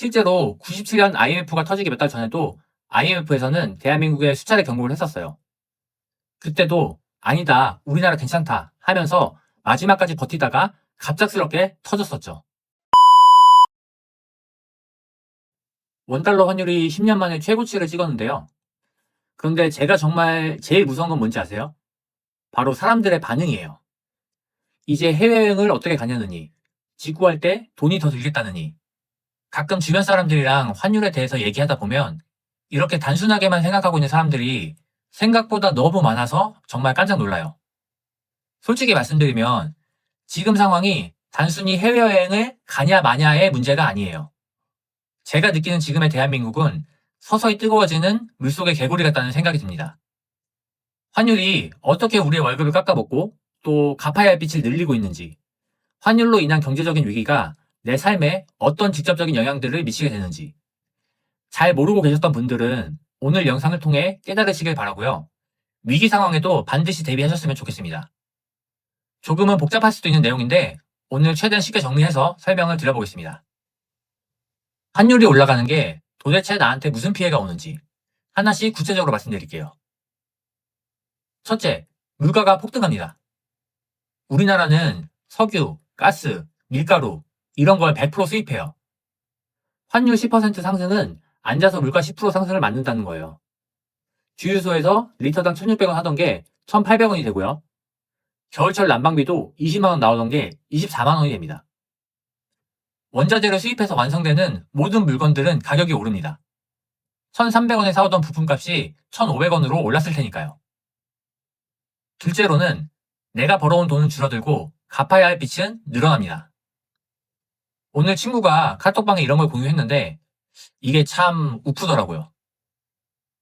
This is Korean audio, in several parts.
실제로 97년 IMF가 터지기 몇 달 전에도 IMF에서는 대한민국에 수차례 경고를 했었어요. 그때도 아니다, 우리나라 괜찮다 하면서 마지막까지 버티다가 갑작스럽게 터졌었죠. 원달러 환율이 10년 만에 최고치를 찍었는데요. 그런데 제가 정말 제일 무서운 건 뭔지 아세요? 바로 사람들의 반응이에요. 이제 해외여행을 어떻게 가냐느니, 직구할 때 돈이 더 들겠다느니, 가끔 주변 사람들이랑 환율에 대해서 얘기하다 보면 이렇게 단순하게만 생각하고 있는 사람들이 생각보다 너무 많아서 정말 깜짝 놀라요. 솔직히 말씀드리면 지금 상황이 단순히 해외여행을 가냐 마냐의 문제가 아니에요. 제가 느끼는 지금의 대한민국은 서서히 뜨거워지는 물속의 개구리 같다는 생각이 듭니다. 환율이 어떻게 우리의 월급을 깎아먹고 또 갚아야 할 빚을 늘리고 있는지, 환율로 인한 경제적인 위기가 내 삶에 어떤 직접적인 영향들을 미치게 되는지 잘 모르고 계셨던 분들은 오늘 영상을 통해 깨달으시길 바라고요. 위기 상황에도 반드시 대비하셨으면 좋겠습니다. 조금은 복잡할 수도 있는 내용인데 오늘 최대한 쉽게 정리해서 설명을 드려보겠습니다. 환율이 올라가는 게 도대체 나한테 무슨 피해가 오는지 하나씩 구체적으로 말씀드릴게요. 첫째, 물가가 폭등합니다. 우리나라는 석유, 가스, 밀가루 이런 걸 100% 수입해요. 환율 10% 상승은 앉아서 물가 10% 상승을 맞는다는 거예요. 주유소에서 리터당 1,600원 하던 게 1,800원이 되고요. 겨울철 난방비도 20만 원 나오던 게 24만 원이 됩니다. 원자재를 수입해서 완성되는 모든 물건들은 가격이 오릅니다. 1,300원에 사오던 부품값이 1,500원으로 올랐을 테니까요. 둘째로는 내가 벌어온 돈은 줄어들고 갚아야 할 빚은 늘어납니다. 오늘 친구가 카톡방에 이런 걸 공유했는데 이게 참 우프더라고요.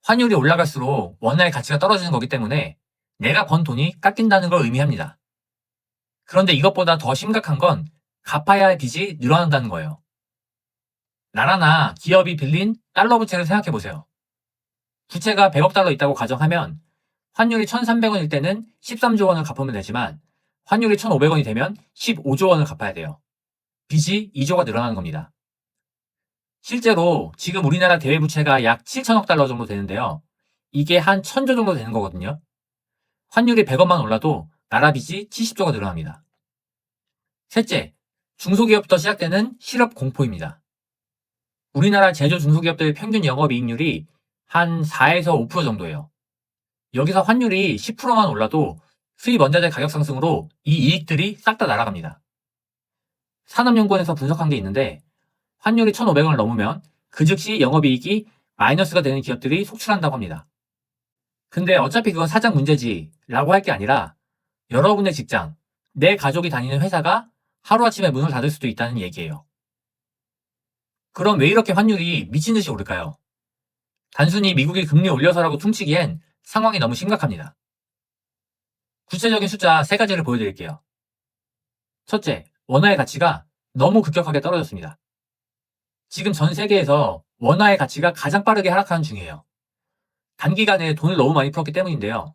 환율이 올라갈수록 원화의 가치가 떨어지는 거기 때문에 내가 번 돈이 깎인다는 걸 의미합니다. 그런데 이것보다 더 심각한 건 갚아야 할 빚이 늘어난다는 거예요. 나라나 기업이 빌린 달러 부채를 생각해 보세요. 부채가 100억 달러 있다고 가정하면 환율이 1,300원일 때는 13조 원을 갚으면 되지만 환율이 1,500원이 되면 15조 원을 갚아야 돼요. 빚이 2조가 늘어나는 겁니다. 실제로 지금 우리나라 대외부채가 약 7천억 달러 정도 되는데요. 이게 한 1,000조 정도 되는 거거든요. 환율이 100원만 올라도 나라 빚이 70조가 늘어납니다. 셋째, 중소기업부터 시작되는 실업 공포입니다. 우리나라 제조 중소기업들 평균 영업이익률이 한 4에서 5% 정도예요. 여기서 환율이 10%만 올라도 수입 원자재 가격 상승으로 이 이익들이 싹 다 날아갑니다. 산업연구원에서 분석한 게 있는데 환율이 1,500원을 넘으면 그 즉시 영업이익이 마이너스가 되는 기업들이 속출한다고 합니다. 근데 어차피 그건 사장 문제지 라고 할 게 아니라 여러분의 직장, 내 가족이 다니는 회사가 하루아침에 문을 닫을 수도 있다는 얘기예요. 그럼 왜 이렇게 환율이 미친 듯이 오를까요? 단순히 미국이 금리 올려서라고 퉁치기엔 상황이 너무 심각합니다. 구체적인 숫자 3가지를 보여드릴게요. 첫째, 원화의 가치가 너무 급격하게 떨어졌습니다. 지금 전 세계에서 원화의 가치가 가장 빠르게 하락하는 중이에요. 단기간에 돈을 너무 많이 풀었기 때문인데요.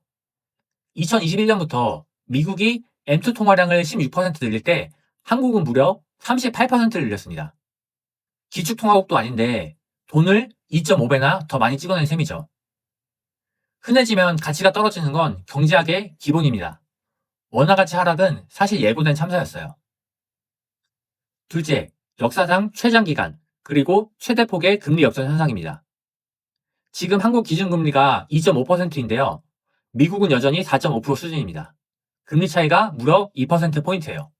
2021년부터 미국이 M2 통화량을 16% 늘릴 때 한국은 무려 38%를 늘렸습니다. 기축통화국도 아닌데 돈을 2.5배나 더 많이 찍어낸 셈이죠. 흔해지면 가치가 떨어지는 건 경제학의 기본입니다. 원화 가치 하락은 사실 예고된 참사였어요. 둘째, 역사상 최장기간 그리고 최대폭의 금리 역전 현상입니다. 지금 한국 기준금리가 2.5%인데요. 미국은 여전히 4.5% 수준입니다. 금리 차이가 무려 2%포인트예요.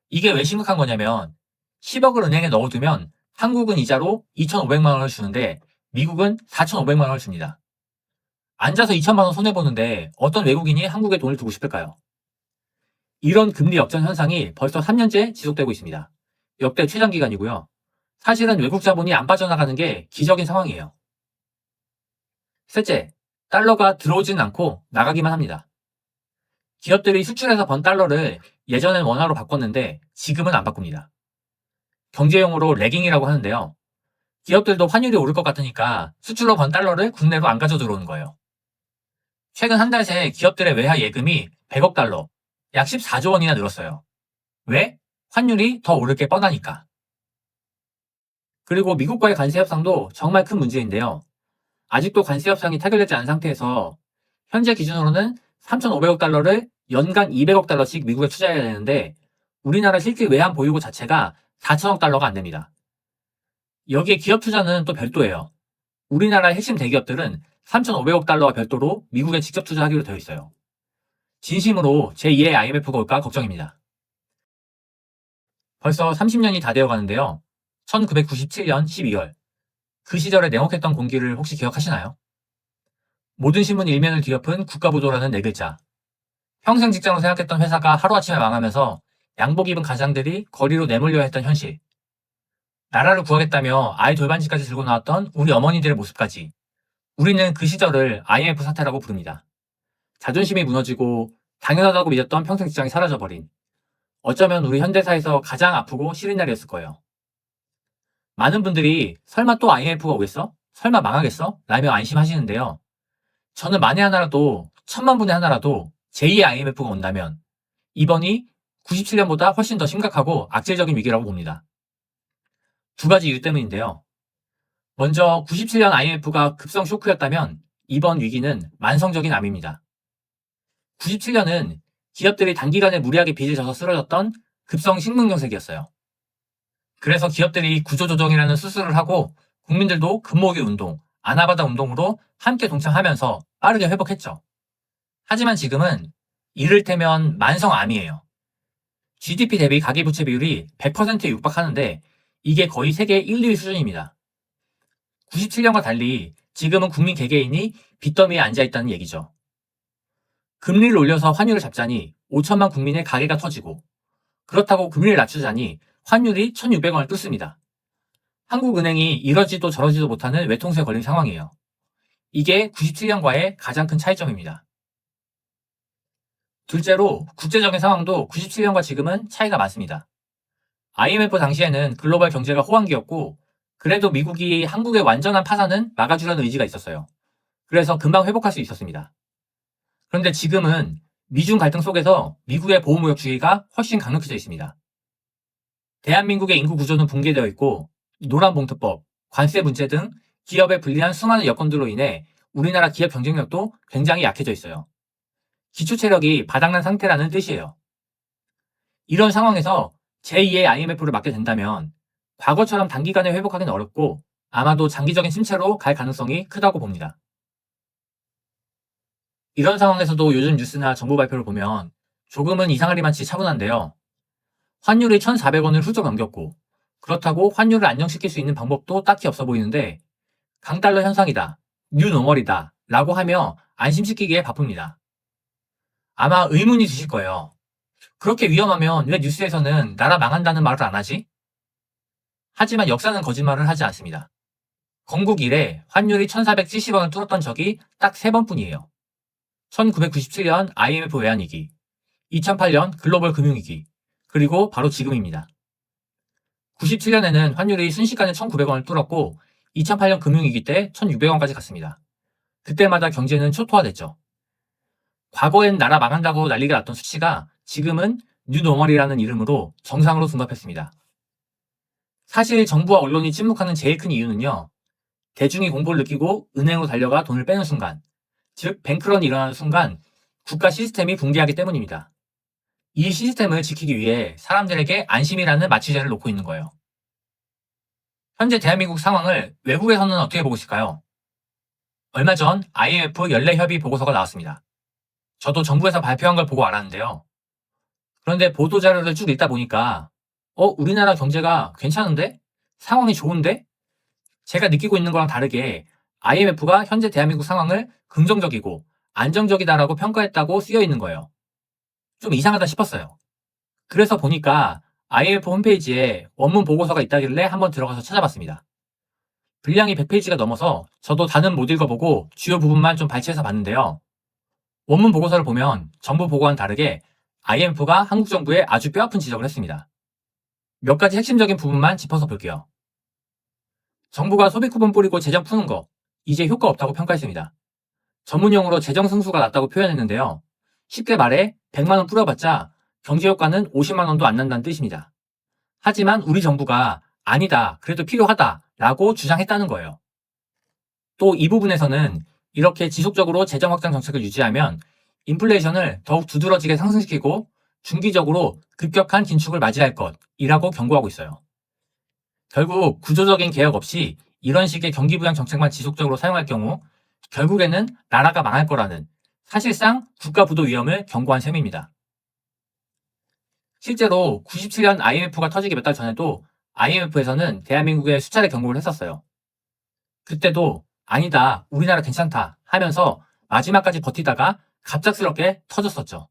이게 왜 심각한 거냐면 10억을 은행에 넣어두면 한국은 이자로 2,500만 원을 주는데 미국은 4,500만 원을 줍니다. 앉아서 2천만 원 손해보는데 어떤 외국인이 한국에 돈을 두고 싶을까요? 이런 금리 역전 현상이 벌써 3년째 지속되고 있습니다. 역대 최장기간이고요. 사실은 외국 자본이 안 빠져나가는 게 기적인 상황이에요. 셋째, 달러가 들어오지는 않고 나가기만 합니다. 기업들이 수출해서 번 달러를 예전엔 원화로 바꿨는데 지금은 안 바꿉니다. 경제용어로 레깅이라고 하는데요. 기업들도 환율이 오를 것 같으니까 수출로 번 달러를 국내로 안 가져 들어오는 거예요. 최근 한 달 새 기업들의 외화 예금이 100억 달러, 약 14조 원이나 늘었어요. 왜? 환율이 더 오를 게 뻔하니까. 그리고 미국과의 관세 협상도 정말 큰 문제인데요. 아직도 관세 협상이 타결되지 않은 상태에서 현재 기준으로는 3,500억 달러를 연간 200억 달러씩 미국에 투자해야 되는데 우리나라 실질 외환 보유고 자체가 4천억 달러가 안 됩니다. 여기에 기업 투자는 또 별도예요. 우리나라의 핵심 대기업들은 3,500억 달러와 별도로 미국에 직접 투자하기로 되어 있어요. 진심으로 제2의 IMF가 올까 걱정입니다. 벌써 30년이 다 되어 가는데요. 1997년 12월. 그 시절에 냉혹했던 공기를 혹시 기억하시나요? 모든 신문 일면을 뒤엎은 국가부도라는 네 글자. 평생 직장으로 생각했던 회사가 하루아침에 망하면서 양복 입은 가장들이 거리로 내몰려야 했던 현실. 나라를 구하겠다며 아이 돌반지까지 들고 나왔던 우리 어머니들의 모습까지. 우리는 그 시절을 IMF 사태라고 부릅니다. 자존심이 무너지고 당연하다고 믿었던 평생 직장이 사라져버린, 어쩌면 우리 현대사에서 가장 아프고 시린 날이었을 거예요. 많은 분들이 설마 또 IMF가 오겠어? 설마 망하겠어? 라며 안심하시는데요. 저는 만에 하나라도, 천만 분의 하나라도 제2의 IMF가 온다면 이번이 97년보다 훨씬 더 심각하고 악질적인 위기라고 봅니다. 두 가지 이유 때문인데요. 먼저 97년 IMF가 급성 쇼크였다면 이번 위기는 만성적인 암입니다. 97년은 기업들이 단기간에 무리하게 빚을 져서 쓰러졌던 급성 식문경색이었어요. 그래서 기업들이 구조조정이라는 수술을 하고 국민들도 금모으기 운동, 아나바다 운동으로 함께 동참하면서 빠르게 회복했죠. 하지만 지금은 이를테면 만성암이에요. GDP 대비 가계부채 비율이 100%에 육박하는데 이게 거의 세계 1, 2위 수준입니다. 97년과 달리 지금은 국민 개개인이 빚더미에 앉아있다는 얘기죠. 금리를 올려서 환율을 잡자니 5천만 국민의 가계가 터지고, 그렇다고 금리를 낮추자니 환율이 1,600원을 뚫습니다. 한국은행이 이러지도 저러지도 못하는 외통수에 걸린 상황이에요. 이게 97년과의 가장 큰 차이점입니다. 둘째로 국제적인 상황도 97년과 지금은 차이가 많습니다. IMF 당시에는 글로벌 경제가 호황기였고 그래도 미국이 한국의 완전한 파산은 막아주려는 의지가 있었어요. 그래서 금방 회복할 수 있었습니다. 그런데 지금은 미중 갈등 속에서 미국의 보호무역주의가 훨씬 강력해져 있습니다. 대한민국의 인구 구조는 붕괴되어 있고 노란봉투법, 관세 문제 등 기업에 불리한 수많은 여건들로 인해 우리나라 기업 경쟁력도 굉장히 약해져 있어요. 기초체력이 바닥난 상태라는 뜻이에요. 이런 상황에서 제2의 IMF를 맞게 된다면 과거처럼 단기간에 회복하기는 어렵고 아마도 장기적인 침체로 갈 가능성이 크다고 봅니다. 이런 상황에서도 요즘 뉴스나 정부 발표를 보면 조금은 이상하리만치 차분한데요. 환율이 1,400원을 훌쩍 넘겼고 그렇다고 환율을 안정시킬 수 있는 방법도 딱히 없어 보이는데 강달러 현상이다, 뉴노멀이다 라고 하며 안심시키기에 바쁩니다. 아마 의문이 드실 거예요. 그렇게 위험하면 왜 뉴스에서는 나라 망한다는 말을 안 하지? 하지만 역사는 거짓말을 하지 않습니다. 건국 이래 환율이 1,470원을 뚫었던 적이 딱 3번뿐이에요. 1997년 IMF 외환위기, 2008년 글로벌 금융위기, 그리고 바로 지금입니다. 97년에는 환율이 순식간에 1,900원을 뚫었고 2008년 금융위기 때 1,600원까지 갔습니다. 그때마다 경제는 초토화됐죠. 과거엔 나라 망한다고 난리가 났던 수치가 지금은 뉴노멀이라는 이름으로 정상으로 둔갑했습니다. 사실 정부와 언론이 침묵하는 제일 큰 이유는요. 대중이 공포를 느끼고 은행으로 달려가 돈을 빼는 순간, 즉 뱅크런이 일어나는 순간 국가 시스템이 붕괴하기 때문입니다. 이 시스템을 지키기 위해 사람들에게 안심이라는 마취제를 놓고 있는 거예요. 현재 대한민국 상황을 외국에서는 어떻게 보고 있을까요? 얼마 전 IMF 연례협의 보고서가 나왔습니다. 저도 정부에서 발표한 걸 보고 알았는데요. 그런데 보도자료를 쭉 읽다 보니까 우리나라 경제가 괜찮은데? 상황이 좋은데? 제가 느끼고 있는 거랑 다르게 IMF가 현재 대한민국 상황을 긍정적이고 안정적이다라고 평가했다고 쓰여 있는 거예요. 좀 이상하다 싶었어요. 그래서 보니까 IMF 홈페이지에 원문 보고서가 있다길래 한번 들어가서 찾아봤습니다. 분량이 100페이지가 넘어서 저도 다는 못 읽어보고 주요 부분만 좀 발췌해서 봤는데요. 원문 보고서를 보면 정부 보고와는 다르게 IMF가 한국 정부에 아주 뼈아픈 지적을 했습니다. 몇 가지 핵심적인 부분만 짚어서 볼게요. 정부가 소비 쿠폰 뿌리고 재정 푸는 거, 이제 효과 없다고 평가했습니다. 전문용어로 재정 승수가 낮다고 표현했는데요. 쉽게 말해 100만 원 뿌려봤자 경제 효과는 50만 원도 안 난다는 뜻입니다. 하지만 우리 정부가 아니다, 그래도 필요하다 라고 주장했다는 거예요. 또 이 부분에서는 이렇게 지속적으로 재정 확장 정책을 유지하면 인플레이션을 더욱 두드러지게 상승시키고 중기적으로 급격한 긴축을 맞이할 것이라고 경고하고 있어요. 결국 구조적인 개혁 없이 이런 식의 경기 부양 정책만 지속적으로 사용할 경우 결국에는 나라가 망할 거라는 사실상 국가 부도 위험을 경고한 셈입니다. 실제로 97년 IMF가 터지기 몇 달 전에도 IMF에서는 대한민국에 수차례 경고를 했었어요. 그때도 아니다, 우리나라 괜찮다 하면서 마지막까지 버티다가 갑작스럽게 터졌었죠.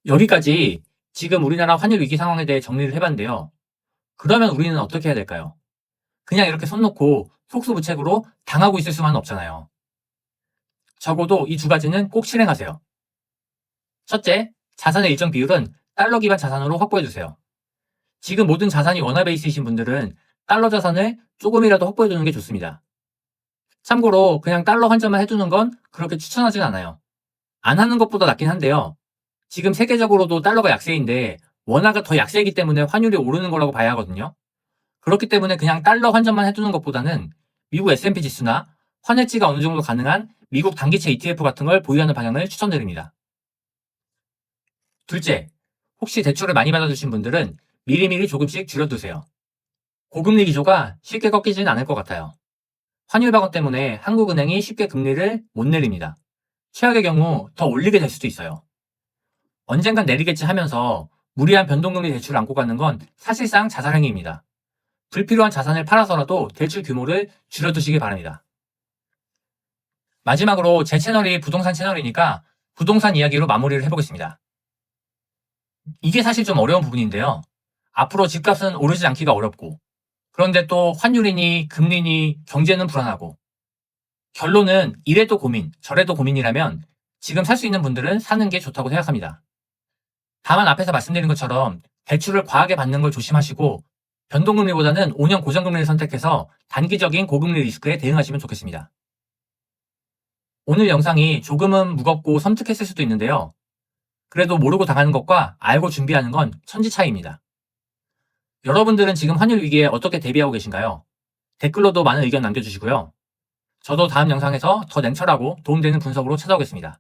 여기까지 지금 우리나라 환율 위기 상황에 대해 정리를 해봤는데요. 그러면 우리는 어떻게 해야 될까요? 그냥 이렇게 손 놓고 속수무책으로 당하고 있을 수만은 없잖아요. 적어도 이 두 가지는 꼭 실행하세요. 첫째, 자산의 일정 비율은 달러 기반 자산으로 확보해주세요. 지금 모든 자산이 원화 베이스이신 분들은 달러 자산을 조금이라도 확보해두는 게 좋습니다. 참고로 그냥 달러 환전만 해두는 건 그렇게 추천하진 않아요. 안 하는 것보다 낫긴 한데요. 지금 세계적으로도 달러가 약세인데 원화가 더 약세이기 때문에 환율이 오르는 거라고 봐야 하거든요. 그렇기 때문에 그냥 달러 환전만 해두는 것보다는 미국 S&P 지수나 환해지가 어느 정도 가능한 미국 단기채 ETF 같은 걸 보유하는 방향을 추천드립니다. 둘째, 혹시 대출을 많이 받아주신 분들은 미리미리 조금씩 줄여두세요. 고금리 기조가 쉽게 꺾이지는 않을 것 같아요. 환율 방어 때문에 한국은행이 쉽게 금리를 못 내립니다. 최악의 경우 더 올리게 될 수도 있어요. 언젠간 내리겠지 하면서 무리한 변동금리 대출을 안고 가는 건 사실상 자살행위입니다. 불필요한 자산을 팔아서라도 대출 규모를 줄여두시기 바랍니다. 마지막으로 제 채널이 부동산 채널이니까 부동산 이야기로 마무리를 해보겠습니다. 이게 사실 좀 어려운 부분인데요. 앞으로 집값은 오르지 않기가 어렵고, 그런데 또 환율이니 금리니 경제는 불안하고, 결론은 이래도 고민, 저래도 고민이라면 지금 살 수 있는 분들은 사는 게 좋다고 생각합니다. 다만 앞에서 말씀드린 것처럼 대출을 과하게 받는 걸 조심하시고 변동금리보다는 5년 고정금리를 선택해서 단기적인 고금리 리스크에 대응하시면 좋겠습니다. 오늘 영상이 조금은 무겁고 섬뜩했을 수도 있는데요. 그래도 모르고 당하는 것과 알고 준비하는 건 천지 차이입니다. 여러분들은 지금 환율 위기에 어떻게 대비하고 계신가요? 댓글로도 많은 의견 남겨주시고요. 저도 다음 영상에서 더 냉철하고 도움되는 분석으로 찾아오겠습니다.